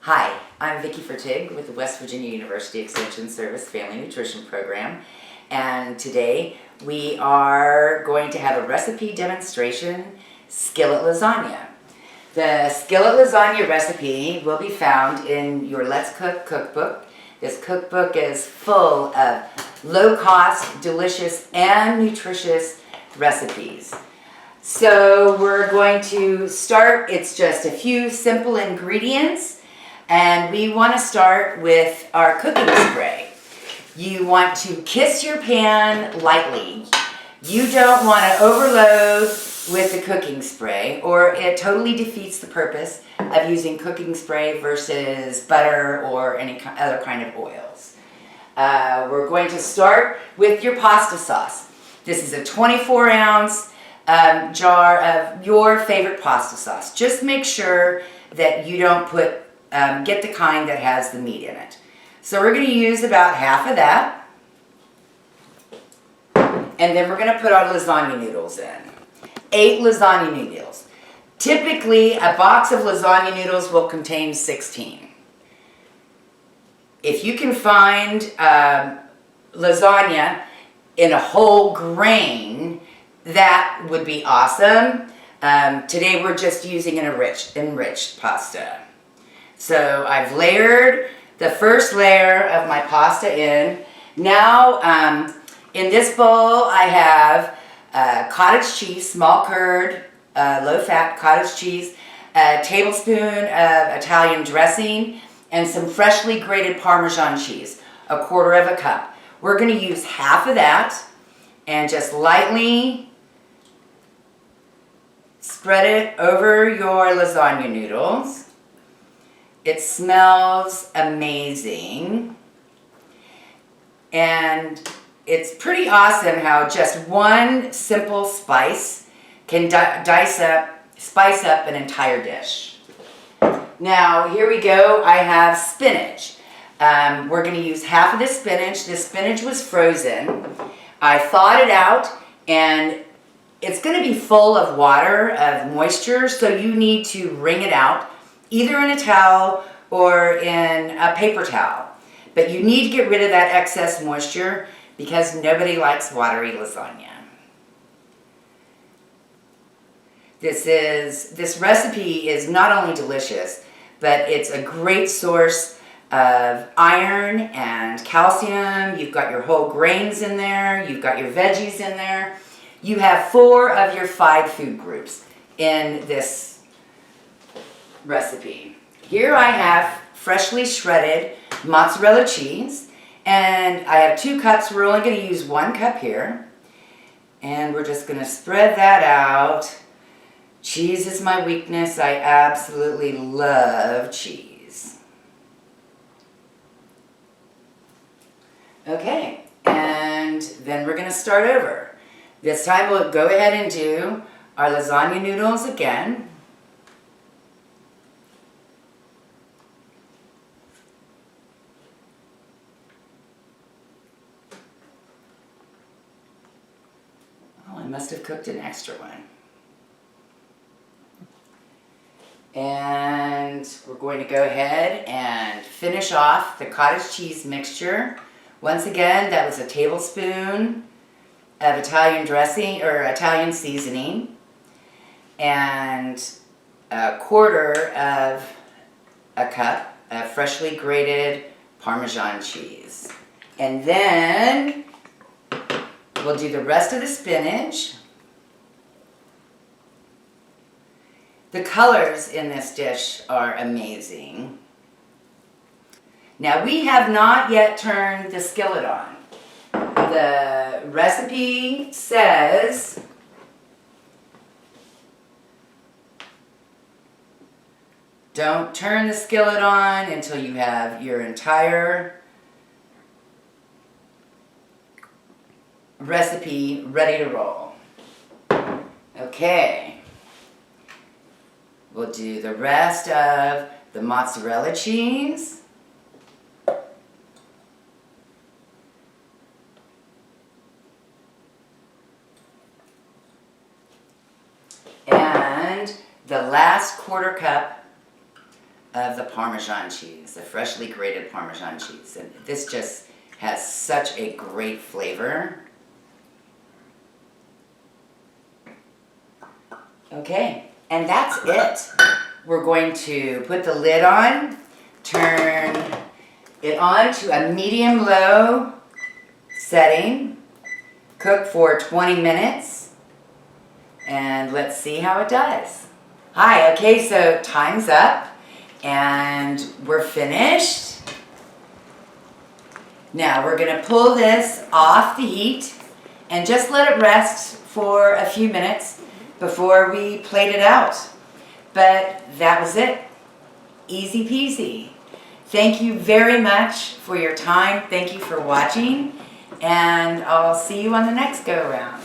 Hi, I'm Vicki Fertig with the West Virginia University Extension Service Family Nutrition Program, and today we are going to have a recipe demonstration, skillet lasagna. The skillet lasagna recipe will be found in your Let's Cook cookbook. This cookbook is full of low-cost, delicious, and nutritious recipes. So we're going to start, it's just a few simple ingredients. And we want to start with our cooking spray. You want to kiss your pan lightly. You don't want to overload with the cooking spray, or it totally defeats the purpose of using cooking spray versus butter or any other kind of oils. We're going to start with your pasta sauce. This is a 24-ounce jar of your favorite pasta sauce. Just make sure that you don't get the kind that has the meat in it. So we're going to use about half of that. And then we're going to put our lasagna noodles in. 8 lasagna noodles. Typically, a box of lasagna noodles will contain 16. If you can find lasagna in a whole grain, that would be awesome. Today we're just using an enriched pasta. So I've layered the first layer of my pasta in. Now, in this bowl I have cottage cheese, small curd, low-fat cottage cheese, a tablespoon of Italian dressing, and some freshly grated Parmesan cheese, a quarter of a cup. We're going to use half of that and just lightly spread it over your lasagna noodles. It smells amazing, and it's pretty awesome how just one simple spice can spice up an entire dish. Now, here we go. I have spinach. We're going to use half of the spinach. This spinach was frozen. I thawed it out, and it's going to be full of water, of moisture, so you need to wring it out, either in a towel or in a paper towel. But you need to get rid of that excess moisture because nobody likes watery lasagna. This recipe is not only delicious, but it's a great source of iron and calcium. You've got your whole grains in there. You've got your veggies in there. You have 4 of your 5 food groups in this recipe. Here I have freshly shredded mozzarella cheese, and I have 2 cups. We're only going to use 1 cup here, and we're just going to spread that out. Cheese is my weakness. I absolutely love cheese. Okay, and then we're going to start over. This time we'll go ahead and do our lasagna noodles again. Oh, I must have cooked an extra one. And we're going to go ahead and finish off the cottage cheese mixture. Once again, that was a tablespoon of Italian dressing or Italian seasoning and a quarter of a cup of freshly grated Parmesan cheese. And then we'll do the rest of the spinach. The colors in this dish are amazing. Now, we have not yet turned the skillet on. The recipe says don't turn the skillet on until you have your entire recipe ready to roll. Okay. We'll do the rest of the mozzarella cheese. And the last quarter cup of the Parmesan cheese, the freshly grated Parmesan cheese. And this just has such a great flavor. Okay, and that's it. We're going to put the lid on, turn it on to a medium-low setting, cook for 20 minutes, and let's see how it does. Hi, okay, so time's up, and we're finished. Now we're gonna pull this off the heat and just let it rest for a few minutes before we plate it out. But that was it. Easy peasy. Thank you very much for your time. Thank you for watching, and I'll see you on the next go-around.